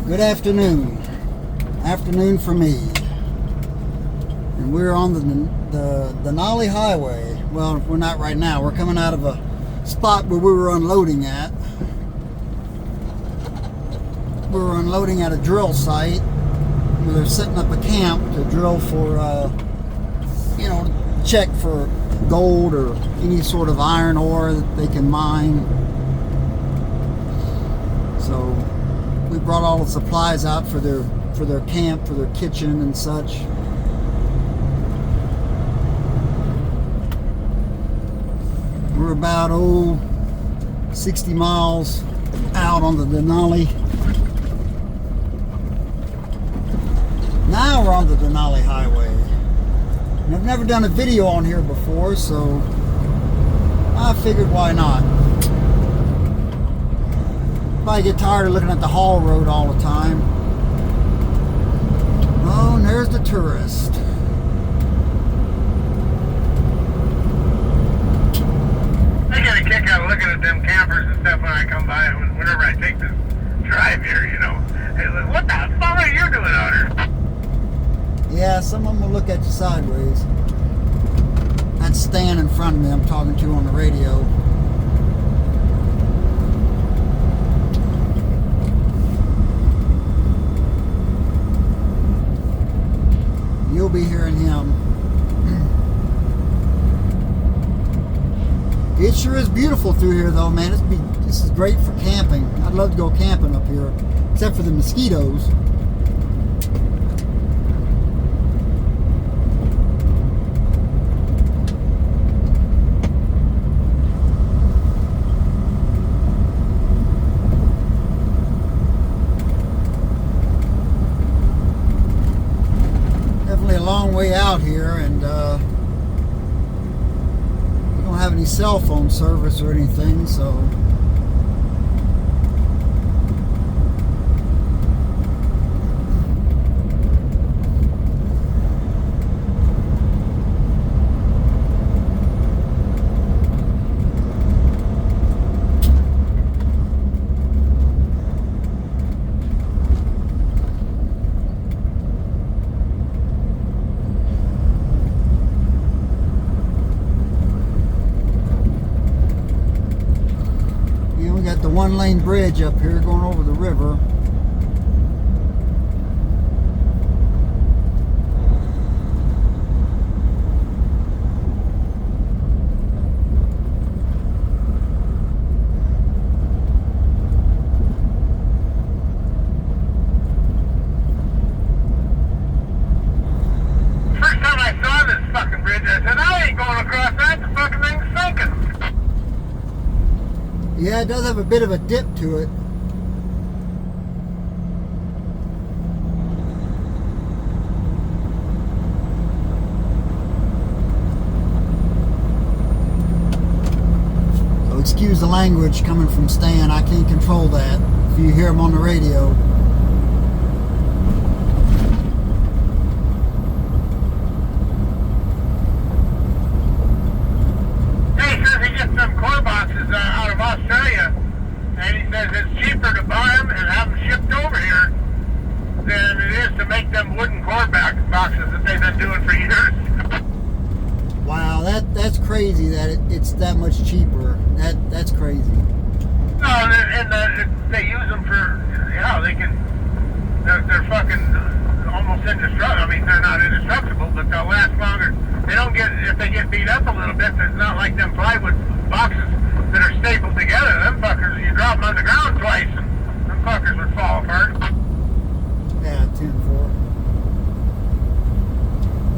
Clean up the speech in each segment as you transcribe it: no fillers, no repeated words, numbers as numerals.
Good afternoon. Afternoon for me. And we're on the Denali Highway. Well, we're not right now. We're coming out of a spot where we were unloading at. We were unloading at a drill site where they're setting up a camp to drill for, check for gold or any sort of iron ore that they can mine. So we brought all the supplies out for their camp, for their kitchen and such. We're about 60 miles out on the Denali. Now we're on the Denali Highway. And I've never done a video on here before, so I figured why not. Probably get tired of looking at the haul road all the time. Oh, and there's the tourist. I get a kick out of looking at them campers and stuff when I come by, whenever I take this drive here, Hey, like, what the fuck are you doing out here? Yeah, some of them will look at you sideways. That's Stan in front of me I'm talking to on the radio. You'll be hearing him. It sure is beautiful through here though, man. This is great for camping. I'd love to go camping up here, except for the mosquitoes. Definitely a long way out here, and we don't have any cell phone service or anything, so got the one-lane bridge up here going over the river. First time I saw this fucking bridge, I said, I ain't going across that, the fucking thing's sinking. Yeah, it does have a bit of a dip to it. So excuse the language coming from Stan. I can't control that. If you hear him on the radio. Australia, and he says it's cheaper to buy them and have them shipped over here than it is to make them wooden core boxes that they've been doing for years. Wow, that's crazy that it's that much cheaper. That's crazy. No, and they use them for, they're fucking almost indestructible. I mean, they're not indestructible, but they'll last longer. They don't get, if they get beat up a little bit, it's not like them plywood boxes that are stapled together. Them fuckers, you drop them on the ground twice, and them fuckers would fall apart. Yeah, 10-4.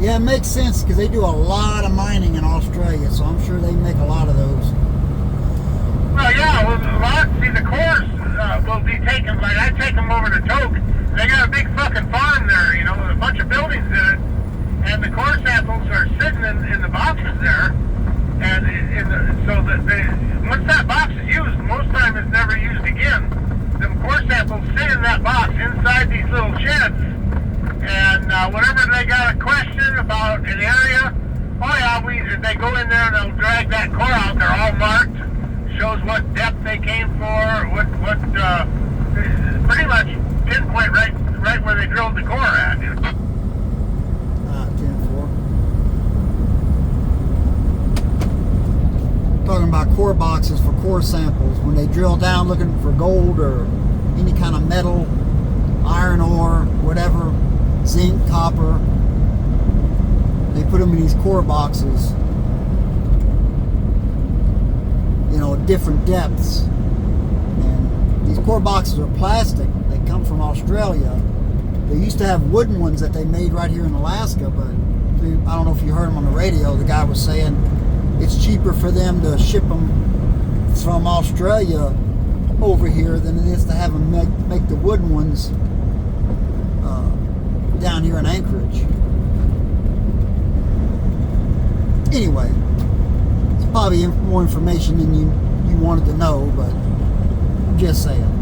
Yeah, it makes sense because they do a lot of mining in Australia, so I'm sure they make a lot of those. Well, yeah, see, the cores will be taken, like I take them over to Toke. They got a big fucking farm there, with a bunch of buildings in it, and the core samples are sitting in the boxes there. And once that box is used, most time it's never used again. The core samples sit in that box inside these little sheds. And whenever they got a question about an area, they go in there and they'll drag that core out. They're all marked. shows what depth they came for, what pretty much pinpoint core boxes for core samples. When they drill down looking for gold or any kind of metal, iron ore, whatever, zinc, copper, they put them in these core boxes, you know, at different depths. And these core boxes are plastic. They come from Australia. They used to have wooden ones that they made right here in Alaska, but I don't know if you heard him on the radio. The guy was saying it's cheaper for them to ship them from Australia over here than it is to have them make the wooden ones down here in Anchorage. Anyway, it's probably more information than you wanted to know, but I'm just saying.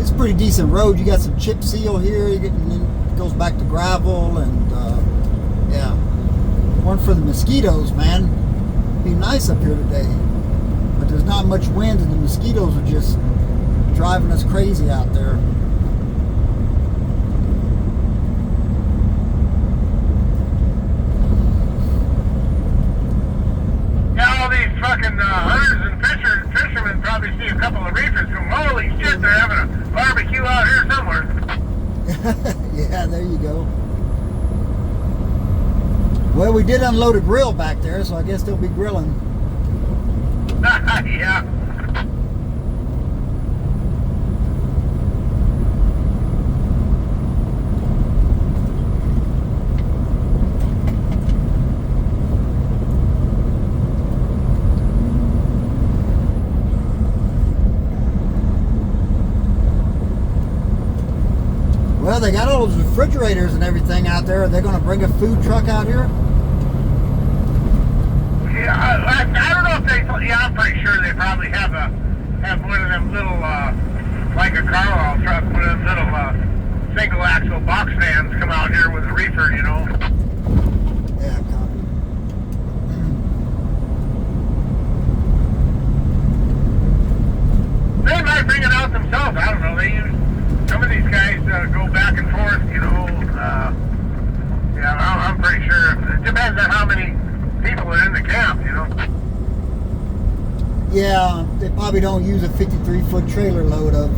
It's a pretty decent road. You got some chip seal here, and then it goes back to gravel, and yeah. One for the mosquitoes, man. It'd be nice up here today, but there's not much wind, and the mosquitoes are just driving us crazy out there. Yeah, all these fucking hunters and fishermen probably see a couple of reefers from, holy shit, they're having a barbecue out here somewhere. Yeah, there you go. Well, we did unload a grill back there, so I guess they'll be grilling. Yeah. Well, they got all those refrigerators and everything out there. Are they going to bring a food truck out here? Yeah, I don't know if they. Yeah, I'm pretty sure they probably have one of them little like a Carlisle truck, one of them little single axle box vans come out here with a reefer, you know. Yeah, copy. They might bring it out themselves. I don't know. They use some of these guys go back and forth, you know. Yeah, I'm pretty sure. It depends on how many people are in the camp, you know. Yeah, they probably don't use a 53-foot trailer load of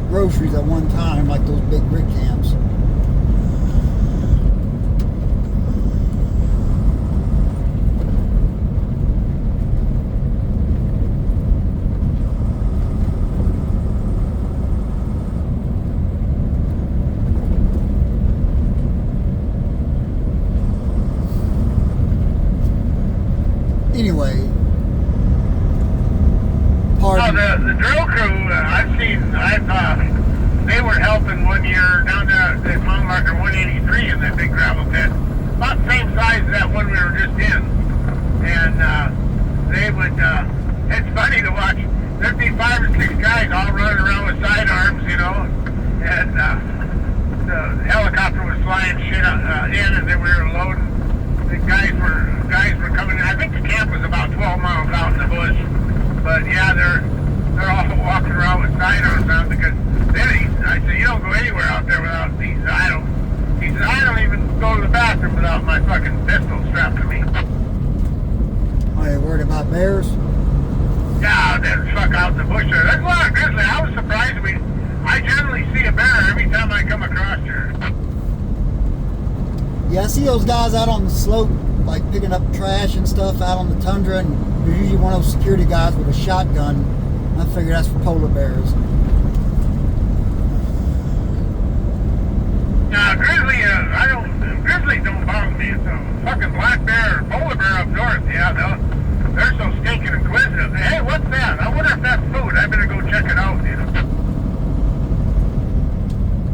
groceries at one time like those big brick camps. Anyway, pardon. Oh, the drill crew, they were helping one year down there at mile marker 183 in that big gravel pit. About the same size as that one we were just in. And they would, it's funny to watch. There'd be 5 or 6 guys all running around with sidearms, you know. And the helicopter was flying shit in as we were loading. The guys were coming in. I think the camp was about 12 miles out in the bush. But yeah, they're all walking around with sidearms on because I said, you don't go anywhere out there without these. He said, I don't even go to the bathroom without my fucking pistol strapped to me. Are you worried about bears? Yeah, they're stuck out in the bush there. There's a lot of grizzly. I was surprised. I generally see a bear every time I come across here. Yeah, I see those guys out on the slope, like picking up trash and stuff out on the tundra, and there's usually one of those security guys with a shotgun. I figure that's for polar bears. Grizzlies don't bother me. It's a fucking black bear or polar bear up north. Yeah, they're so stinking inquisitive. Hey, what's that? I wonder if that's food. I better go check it out, you know.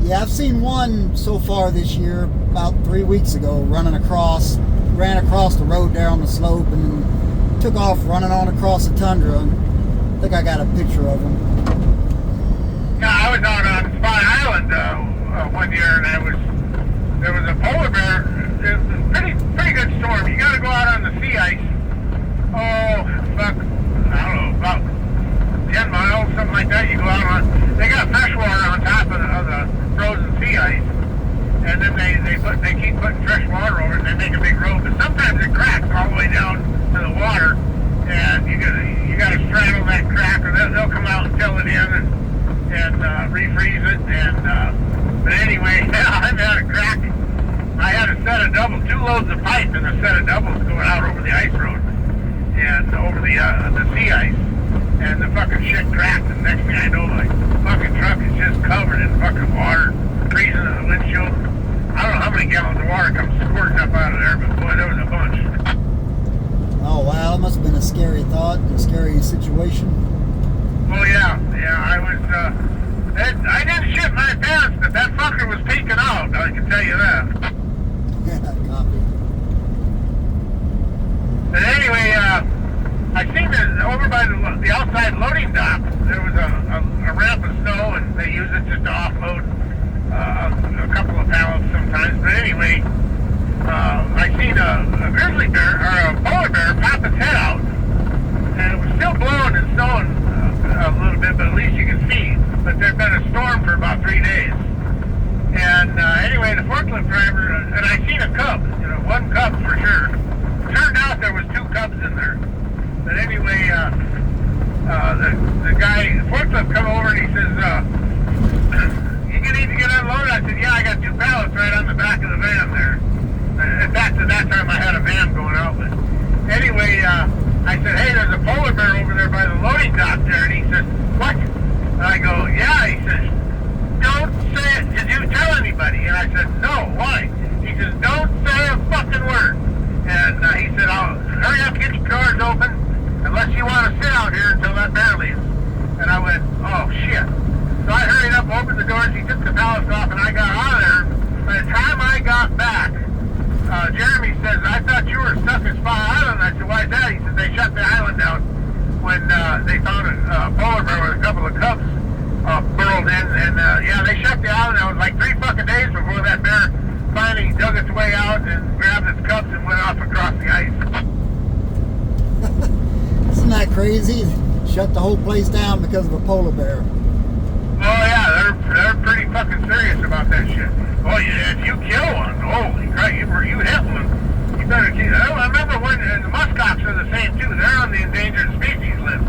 Yeah, I've seen one so far this year, about 3 weeks ago, ran across the road there on the slope and then took off running on across the tundra. I think I got a picture of him. Yeah, I was out on Spy Island one year, and there was a polar bear. It was a pretty good storm. You got to go out on the sea ice. Oh, fuck, I don't know, about 10 miles, something like that. You go out on. They got fresh water on top of the frozen sea ice, and then they keep putting fresh water over it, and they make a big road. But sometimes it cracks all the way down to the water, and you gotta straddle that crack, or they'll come out and fill it in and refreeze it. And but anyway, yeah, I've had a crack. I had a set of doubles, 2 loads of pipe, and a set of doubles going out over the ice road and over the sea ice, and the fucking shit cracked. And next thing I know, my fucking truck is just covered in fucking water, freezing in the windshield. I don't know how many gallons of water comes squirting up out of there, but boy, there was a bunch. Oh wow, that must have been a scary thought, a scary situation. Oh yeah, I was. I didn't shit my pants, but that fucker was peeking out. I can tell you that. Yeah, copy. But anyway, I seen that over by the outside loading dock, there was a ramp of snow, and they use it just to offload a couple of pallets sometimes. But anyway, I seen a grizzly bear, or a polar bear, pop its head out, and it was still blowing and snowing a little bit, but at least you can see. But there'd been a storm for about 3 days. And anyway, the forklift driver, and I seen a cub, 1 cub for sure. Turned out there was 2 cubs in there. But anyway, the guy, the forklift come over and he says, you need to get unloaded. I said, yeah, I got 2 pallets right on the back of the van there. In fact, at that time I had a van going out. But anyway, I said, hey, there's a polar bear over there by the loading dock there. And he says, what? And I go, yeah. He says, don't say it. Did you tell anybody? And I said, no. Why? He says, don't say a fucking word. And he said, hurry up, get your doors open, unless you want to sit out here until that bear leaves. And I went, oh, shit. So I hurried up, opened the doors, he took the pallets off, and I got out of there. By the time I got back, Jeremy says, I thought you were stuck in Spa Island. I said, why is that? He said, they shut the island down when they found a polar bear with a couple of cubs burrowed in. And, yeah, they shut the island down. It was like 3 fucking days before that bear finally dug its way out and grabbed its cubs and went off across the ice. Isn't that crazy? Shut the whole place down because of a polar bear. Oh yeah, they're pretty fucking serious about that shit. Oh yeah, if you kill one, holy crap, you hit one, you better keep. I remember when and the muskox are the same too. They're on the endangered species list.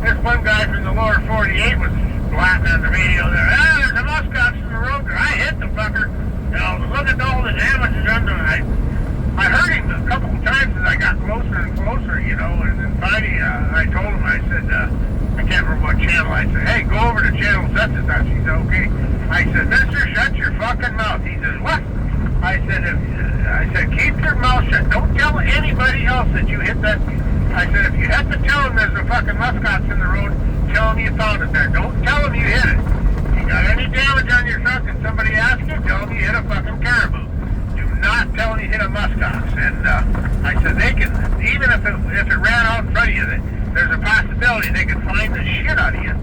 This one guy from the lower 48 was blatting on the radio there. There's a muskox in the road there. I hit the fucker. Look at all the damage it's done to it. I heard him a couple of times as I got closer and closer, and then finally I told him, I said, I can't remember what channel, I said, hey, go over to channel such and such. He said, okay. I said, mister, shut your fucking mouth. He says, what? I said, keep your mouth shut. Don't tell anybody else that you hit that. I said, if you have to tell them there's a fucking muskox in the road, tell them you found it there. Don't tell them you hit it. If you got any damage on your truck and somebody asks you, tell them you hit a fucking caribou. Do not tell them you hit a muskox. And I said, they can, even if it ran out in front of you, there's a possibility they could find the shit out of you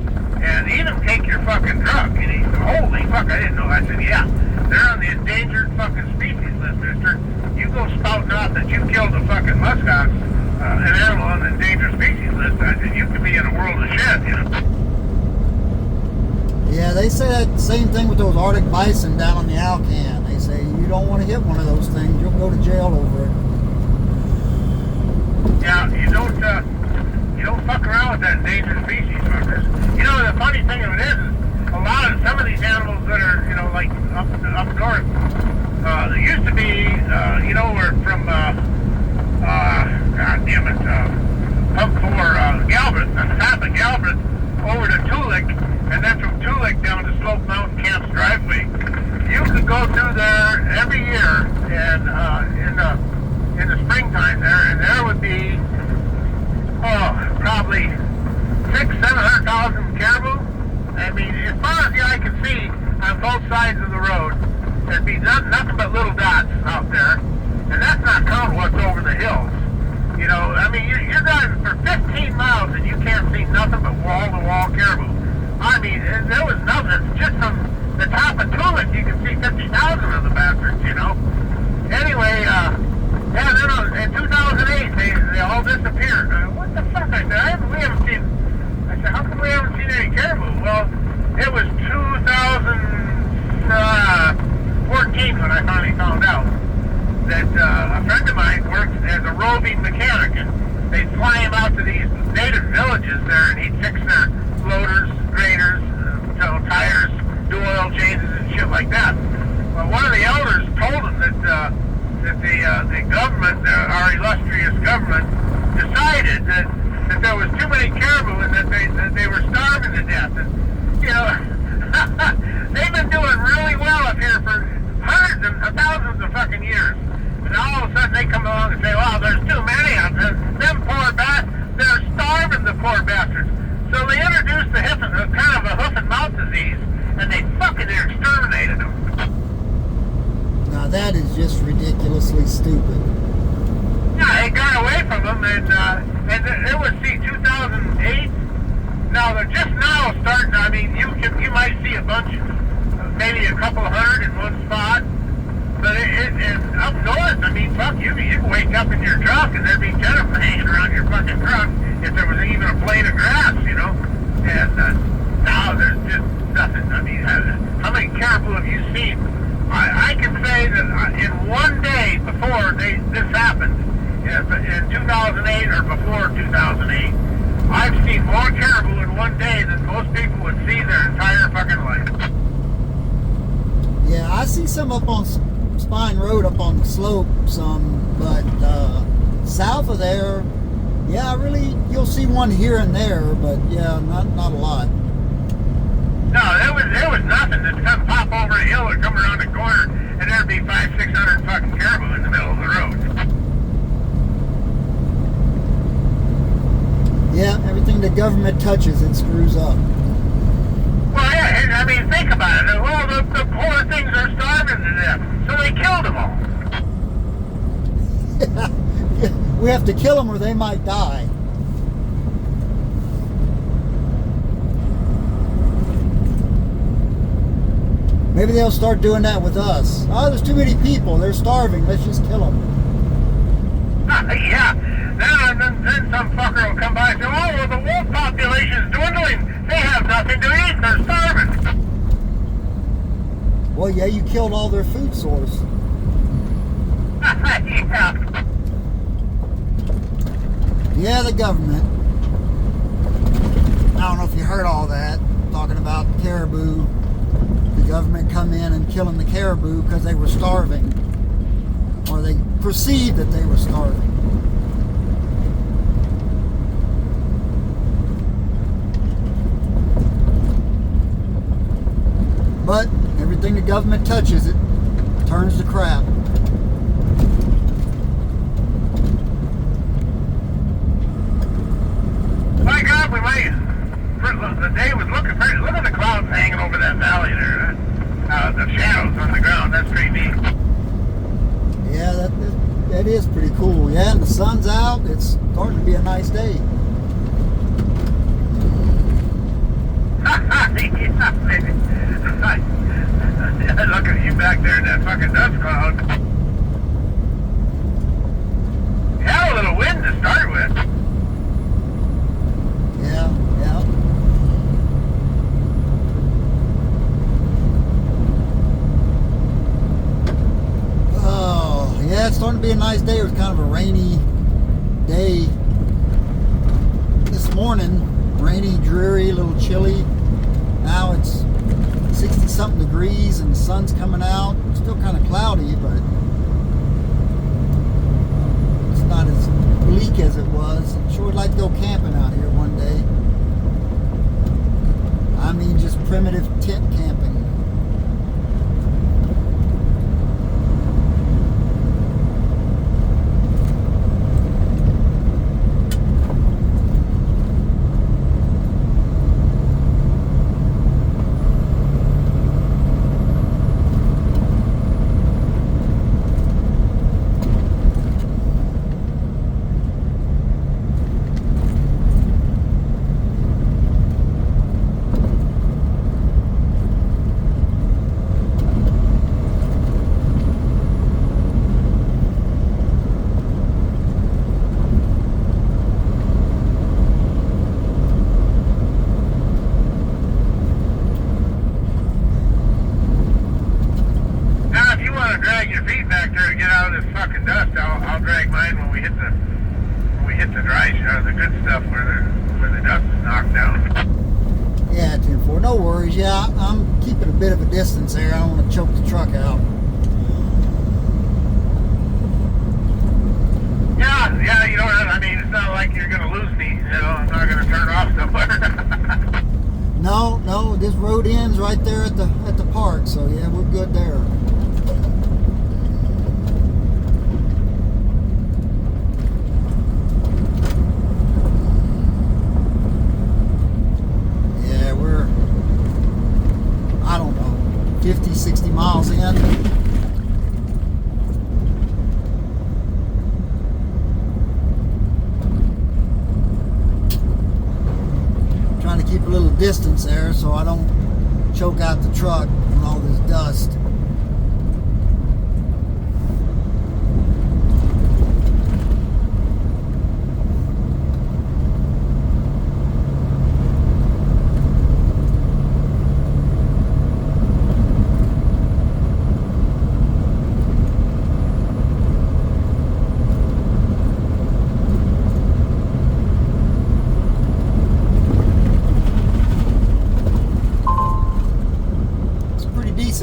and even take your fucking truck. And he said, holy fuck, I didn't know. I said, yeah, they're on the endangered fucking species list, mister. You go spouting off that you killed a fucking muskox, an animal on the endangered species list. I said, you could be in a world of shit, Yeah, they say that same thing with those Arctic bison down on the Alcan. They say you don't want to hit one of those things, you'll go to jail over it. Yeah, you don't fuck around with that endangered species fuckers. The funny thing of it is some of these animals that are, like up north, there used to be, we're from, god damn it, up for Galbraith, on the top of Galbraith, over to Tulik, and then from Tulik down to Slope Mountain Camp's driveway. You could go through there every year, and in the springtime there, and there would be probably 600,000-700,000 caribou. I mean, as far as the eye can see, on both sides of the road, there'd be nothing but little dots out there, and that's not counting what's over the hills. I mean, you're driving for 15 miles and you can't see nothing but wall-to-wall caribou. I mean, there was nothing. Just from the top of Tulik, you can see 50,000 of the bastards. Anyway, then in 2008, they all disappeared. What the fuck? I said, we haven't seen. I said, how come we haven't seen any caribou? Well, it was 2014 jobbing mechanic, and they'd fly him out to these native villages there, and he'd fix their loaders, graders, tires, do oil changes and shit like that. Well, one of the elders told him that the government, our illustrious government, decided that there was too many caribou and that they were starving to death. And, you know, they've been doing really well up here for hundreds and thousands of fucking years. And all of a sudden they come along and say, wow, there's too many of them. Them poor bastards, they're starving, the poor bastards. So they introduced kind of a hoof and mouth disease, and they fucking exterminated them. Now that is just ridiculously stupid. Yeah, it got away from them, and it was, 2008. Now they're just now starting. I mean, you might see a bunch, maybe a couple hundred in one spot, but it up north. I mean, fuck, you could wake up in your truck and there'd be 10 of them hanging around your fucking truck if there was even a blade of grass, you know. And now there's just nothing. I mean, how many caribou have you seen? I can say that in one day before this happened, in 2008 or before 2008, I've seen more caribou in one day than most people would see their entire fucking life. Yeah, I see some up on Spine Road, up on the slope, but south of there, yeah, really, you'll see one here and there, but yeah, not a lot. No, there was nothing. They'd come pop over a hill or come around the corner, and there'd be 500-600 fucking caribou in the middle of the road. Yeah, everything the government touches, it screws up. Well, yeah, I mean, think about it. Well, the poor things are starving to death, so they killed them all. We have to kill them or they might die. Maybe they'll start doing that with us. Oh, there's too many people. They're starving. Let's just kill them. Yeah. Then some fucker will come by and say, oh, well, the wolf population is dwindling. They have nothing to eat. They're starving. Well, yeah, you killed all their food source. Yeah. Yeah, the government. I don't know if you heard all that. Talking about caribou. The government come in and killing the caribou because they were starving. Or they perceived that they were starving. But everything the government touches, it turns to crap. My God, we might. The day was looking pretty. Look at the clouds hanging over that valley there. The shadows on the ground. That's pretty neat. Yeah, that is pretty cool. Yeah, and the sun's out. It's starting to be a nice day. Yeah, look at you back there in that fucking dust cloud. You had a little wind to start with. Yeah. Oh, yeah, it's starting to be a nice day. It was kind of a rainy day this morning. Rainy, dreary, a little chilly. Now it's 60-something degrees and the sun's coming out. It's still kind of cloudy, but it's not as bleak as it was. Sure would like to go camping out here one day. I mean, just primitive tent camping. Drag your feet back there to get out of this fucking dust. I'll drag mine when we hit the we hit the the good stuff where the dust is knocked down. Yeah, 10-4. No worries. Yeah, I'm keeping a bit of a distance there. I don't want to choke the truck out. Yeah, you know, I mean, it's not like you're going to lose me. You know, I'm not going to turn off somewhere. No, this road ends right there at the park. So yeah, we're good there. Yeah, we're, I don't know, 50, 60 miles in. Trying to keep a little distance there so I don't choke out the truck from all this dust.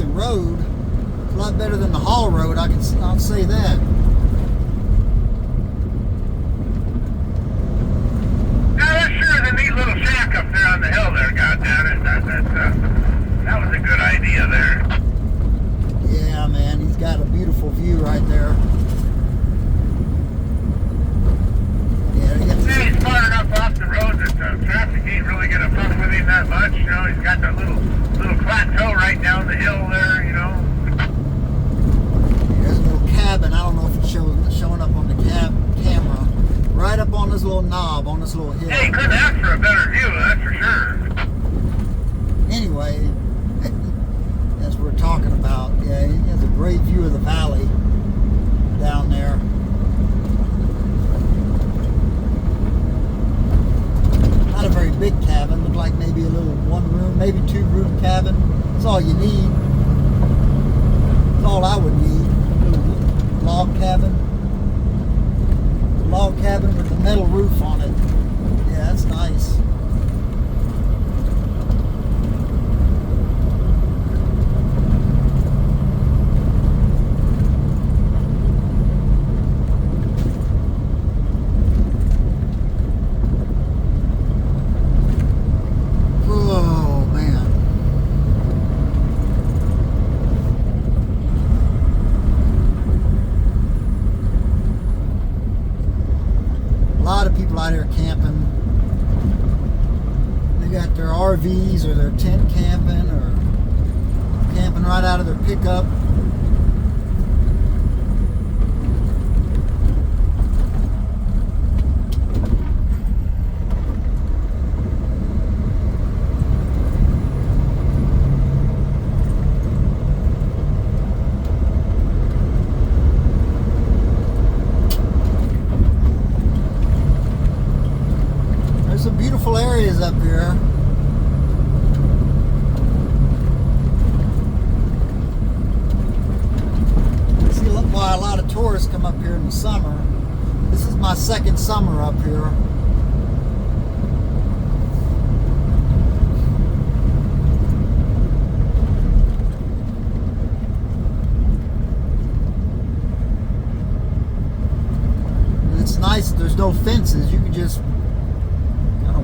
Road, a lot better than the haul road. I'll say that. Yeah, that sure is a neat little shack up there on the hill there. God damn it, that was a good idea there. Yeah, man, he's got a beautiful view right there. Yeah, he's far enough off the road that traffic ain't really gonna fuck with him that much. You know, he's got that little plateau right down the hill there, you know. There's a little cabin. I don't know if it's showing up on the camera. Right up on this little knob, on this little hill. Hey, you couldn't ask for a better view, that's for sure. Anyway, as we're talking about, yeah, he has a great view of the valley down there. Not a very big cabin, looked like maybe a little one room, maybe 2 room cabin. That's all you need. That's all I would need. A little log cabin. Log cabin with a metal roof on it. Yeah, that's nice. Out here camping. They got their RVs or their tent camping or camping right out of their pickup. Some beautiful areas up here. See why a lot of tourists come up here in the summer. This is my second summer up here. And it's nice that there's no fences. You can just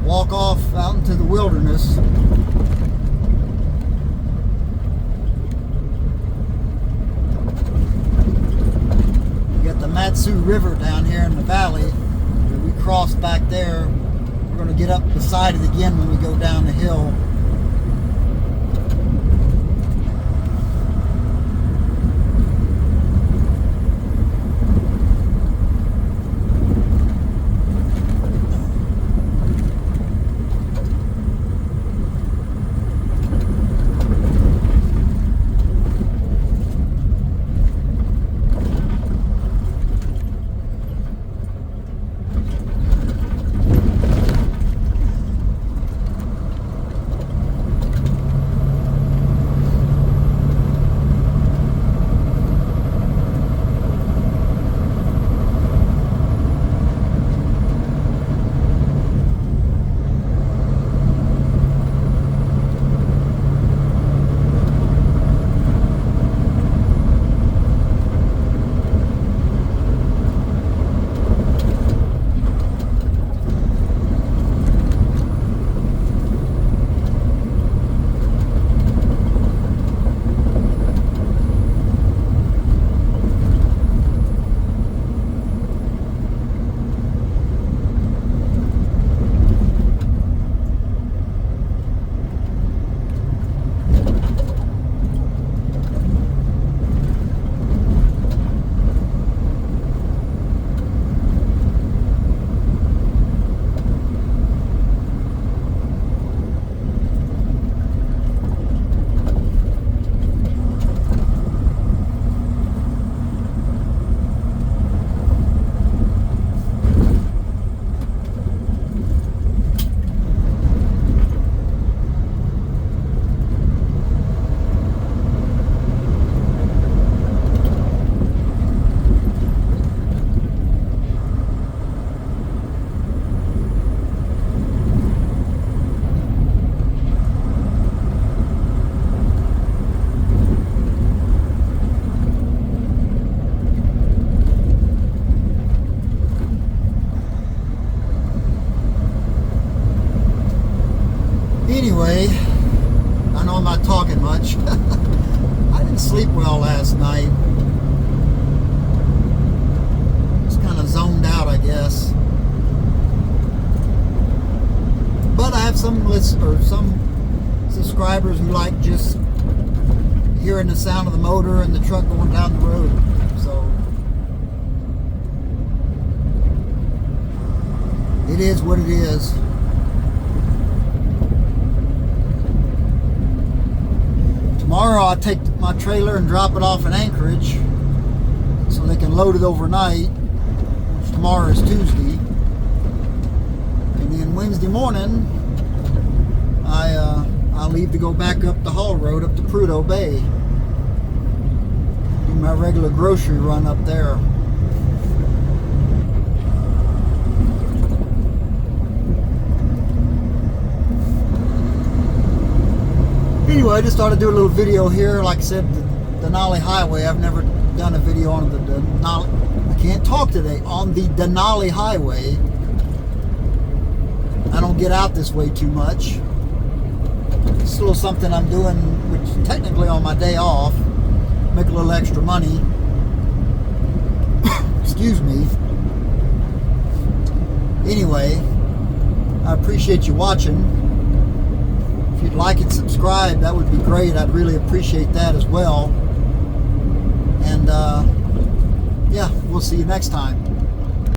walk off out into the wilderness. You got the Matsu River down here in the valley that we crossed back there. We're going to get up beside it again when we go down the hill. Anyway, I know I'm not talking much. I didn't sleep well last night. Just kind of zoned out, I guess. But I have some subscribers who like just hearing the sound of the motor and the truck going down the road. So it is what it is. Tomorrow I'll take my trailer and drop it off in Anchorage so they can load it overnight, which tomorrow is Tuesday. And then Wednesday morning I'll leave to go back up the haul road up to Prudhoe Bay. Do my regular grocery run up there. Anyway, I just thought I'd do a little video here. Like I said, the Denali Highway. I've never done a video on the Denali. I can't talk today. On the Denali Highway. I don't get out this way too much. It's a little something I'm doing, which technically on my day off, make a little extra money. Excuse me. Anyway, I appreciate you watching. If you'd like and subscribe, that would be great. I'd really appreciate that as well. And yeah, we'll see you next time.